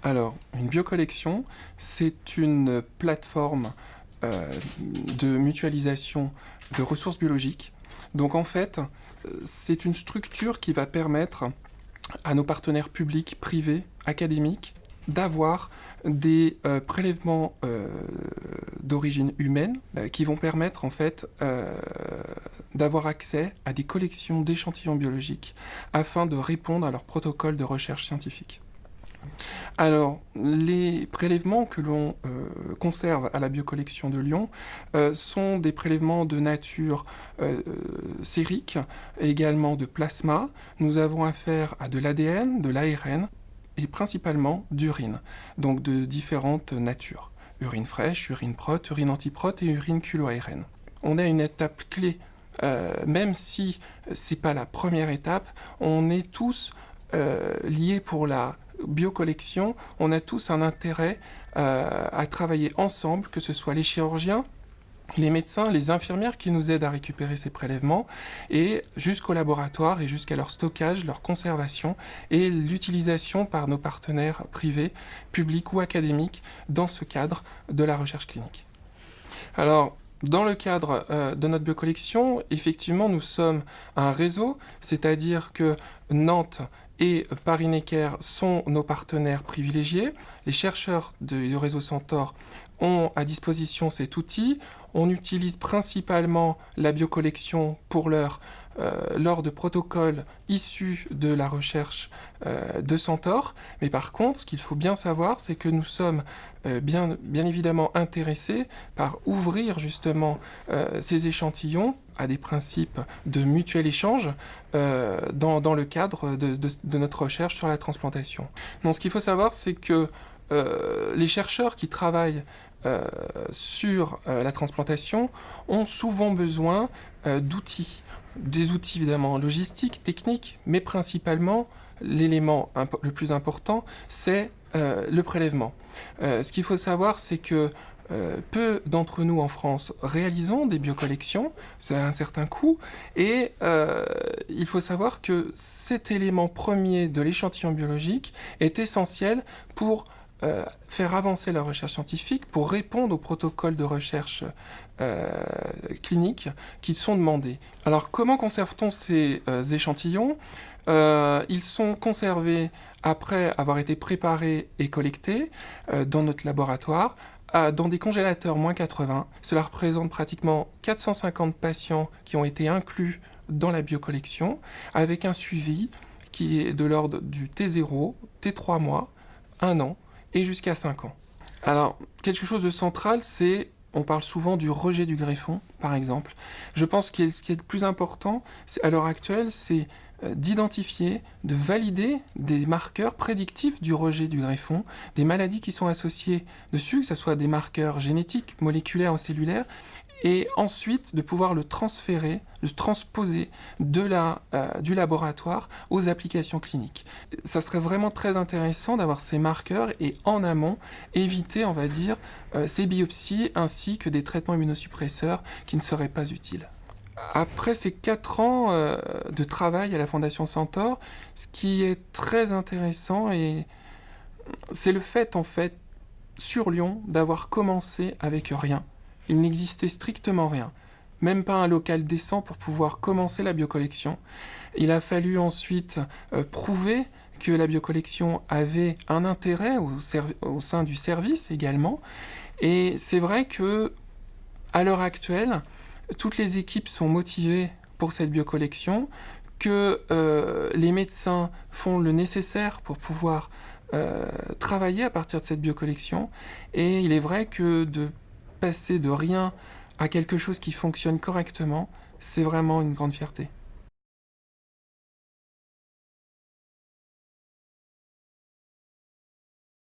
Alors, une biocollection, c'est une plateforme de mutualisation de ressources biologiques. Donc en fait, c'est une structure qui va permettre à nos partenaires publics, privés, académiques, d'avoir des prélèvements d'origine humaine qui vont permettre en fait d'avoir accès à des collections d'échantillons biologiques afin de répondre à leur protocole de recherche scientifique. Alors, les prélèvements que l'on conserve à la biocollection de Lyon sont des prélèvements de nature sérique, et également de plasma. Nous avons affaire à de l'ADN, de l'ARN et principalement d'urine, donc de différentes natures. Urine fraîche, urine prot, urine antiprot et urine culo-ARN. On a une étape clé, même si c'est pas la première étape, on est tous liés pour la biocollection, on a tous un intérêt à travailler ensemble, que ce soit les chirurgiens, les médecins, les infirmières qui nous aident à récupérer ces prélèvements, et jusqu'au laboratoire et jusqu'à leur stockage, leur conservation et l'utilisation par nos partenaires privés, publics ou académiques dans ce cadre de la recherche clinique. Alors, dans le cadre de notre biocollection, effectivement, nous sommes un réseau, c'est-à-dire que Nantes et Paris-Necker sont nos partenaires privilégiés. Les chercheurs du réseau Centaure ont à disposition cet outil. On utilise principalement la biocollection pour lors de protocoles issus de la recherche de Centaure. Mais par contre, ce qu'il faut bien savoir, c'est que nous sommes bien évidemment intéressés par ouvrir justement ces échantillons à des principes de mutuel échange dans le cadre de notre recherche sur la transplantation. Donc ce qu'il faut savoir, c'est que les chercheurs qui travaillent sur la transplantation ont souvent besoin d'outils. Des outils évidemment logistiques, techniques, mais principalement l'élément le plus important, c'est le prélèvement. Ce qu'il faut savoir, c'est que peu d'entre nous en France réalisons des biocollections, c'est un certain coût, et il faut savoir que cet élément premier de l'échantillon biologique est essentiel pour faire avancer la recherche scientifique, pour répondre aux protocoles de recherche cliniques qui sont demandés. Alors comment conserve-t-on ces échantillons ? Ils sont conservés après avoir été préparés et collectés dans notre laboratoire, dans des congélateurs moins 80. Cela représente pratiquement 450 patients qui ont été inclus dans la biocollection, avec un suivi qui est de l'ordre du T0, T3 mois, 1 an, et jusqu'à 5 ans. Alors, quelque chose de central, c'est, on parle souvent du rejet du greffon, par exemple. Je pense que ce qui est le plus important, à l'heure actuelle, c'est d'identifier, de valider des marqueurs prédictifs du rejet du greffon, des maladies qui sont associées dessus, que ce soit des marqueurs génétiques, moléculaires ou cellulaires, et ensuite de pouvoir le transférer, le transposer du laboratoire aux applications cliniques. Ça serait vraiment très intéressant d'avoir ces marqueurs et en amont, éviter, on va dire, ces biopsies ainsi que des traitements immunosuppresseurs qui ne seraient pas utiles. Après ces 4 ans de travail à la Fondation Centaure, ce qui est très intéressant, c'est le fait, en fait, sur Lyon, d'avoir commencé avec rien. Il n'existait strictement rien, même pas un local décent pour pouvoir commencer la biocollection. Il a fallu ensuite prouver que la biocollection avait un intérêt au sein du service également. Et c'est vrai que à l'heure actuelle, toutes les équipes sont motivées pour cette biocollection, que les médecins font le nécessaire pour pouvoir travailler à partir de cette biocollection. Et il est vrai que de passer de rien à quelque chose qui fonctionne correctement, c'est vraiment une grande fierté.